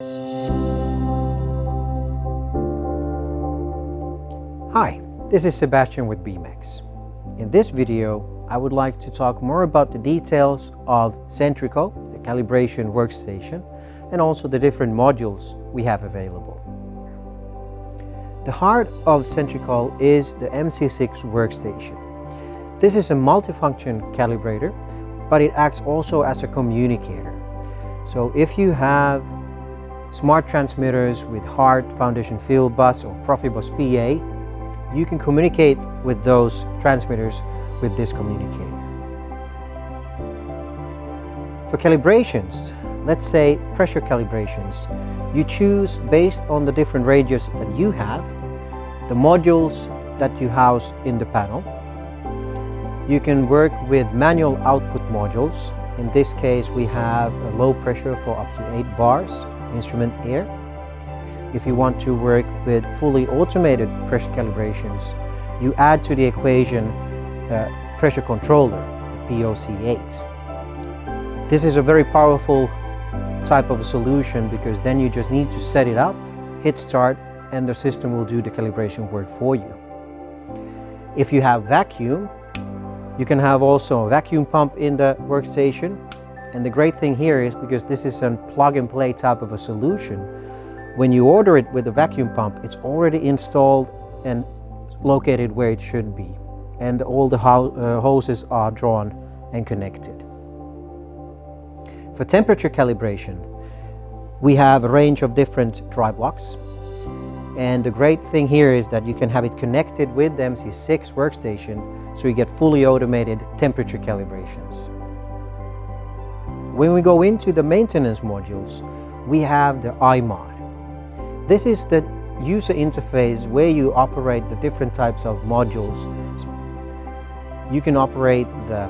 Hi, this is Sebastian with Beamex. In this video, I would like to talk more about the details of CENTRiCAL, the calibration workstation, and also the different modules we have available. The heart of CENTRiCAL is the MC6 workstation. This is a multifunction calibrator, but it acts also as a communicator. So if you have smart transmitters with hard foundation field bus or Profibus PA, you can communicate with those transmitters with this communicator. For calibrations, let's say pressure calibrations, you choose based on the different radios that you have, the modules that you house in the panel. You can work with manual output modules. In this case, we have a low pressure for up to 8 bars, instrument air. If you want to work with fully automated pressure calibrations, you add to the equation a pressure controller, the POC8. This is a very powerful type of a solution because then you just need to set it up, hit start, and the system will do the calibration work for you. If you have vacuum, you can have also a vacuum pump in the workstation. And the great thing here is because this is a plug-and-play type of a solution, when you order it with a vacuum pump, it's already installed and located where it should be. And all the hoses are drawn and connected. For temperature calibration, we have a range of different dry blocks. And the great thing here is that you can have it connected with the MC6 workstation, so you get fully automated temperature calibrations. When we go into the maintenance modules, we have the iMod. This is the user interface where you operate the different types of modules. You can operate the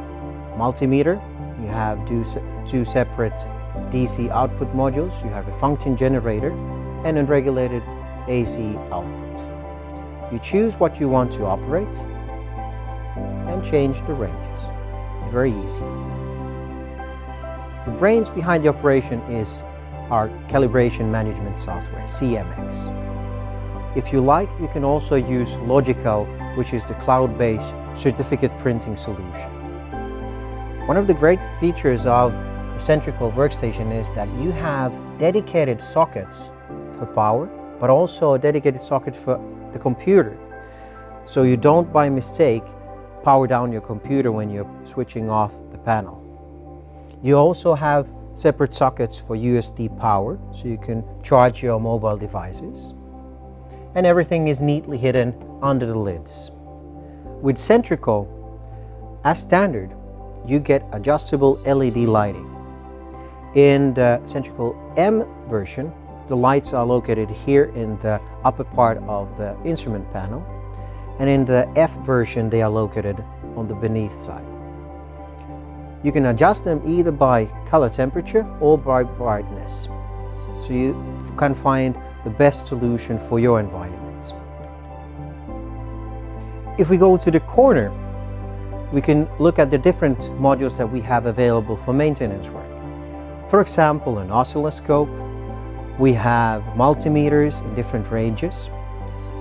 multimeter. You have two separate DC output modules. You have a function generator and unregulated AC outputs. You choose what you want to operate and change the ranges. Very easy. The brains behind the operation is our calibration management software, CMX. If you like, you can also use Logical, which is the cloud-based certificate printing solution. One of the great features of the CENTRiCAL workstation is that you have dedicated sockets for power, but also a dedicated socket for the computer. So you don't, by mistake, power down your computer when you're switching off the panel. You also have separate sockets for USB power, so you can charge your mobile devices. And everything is neatly hidden under the lids. With CENTRiCAL, as standard, you get adjustable LED lighting. In the CENTRiCAL M version, the lights are located here in the upper part of the instrument panel. And in the F version, they are located on the beneath side. You can adjust them either by color temperature or by brightness. So you can find the best solution for your environment. If we go to the corner, we can look at the different modules that we have available for maintenance work. For example, an oscilloscope. We have multimeters in different ranges.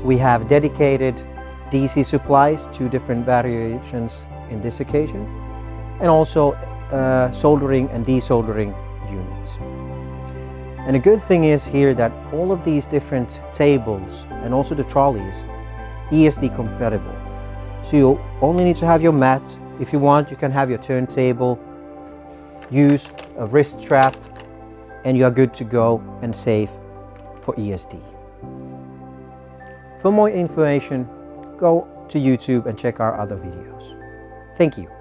We have dedicated DC supplies, 2 different variations in this occasion. And also soldering and desoldering units. And the good thing is here that all of these different tables and also the trolleys ESD compatible. So you only need to have your mat. If you want, you can have your turntable, use a wrist strap, and you are good to go and safe for ESD. For more information, go to YouTube and check our other videos. Thank you.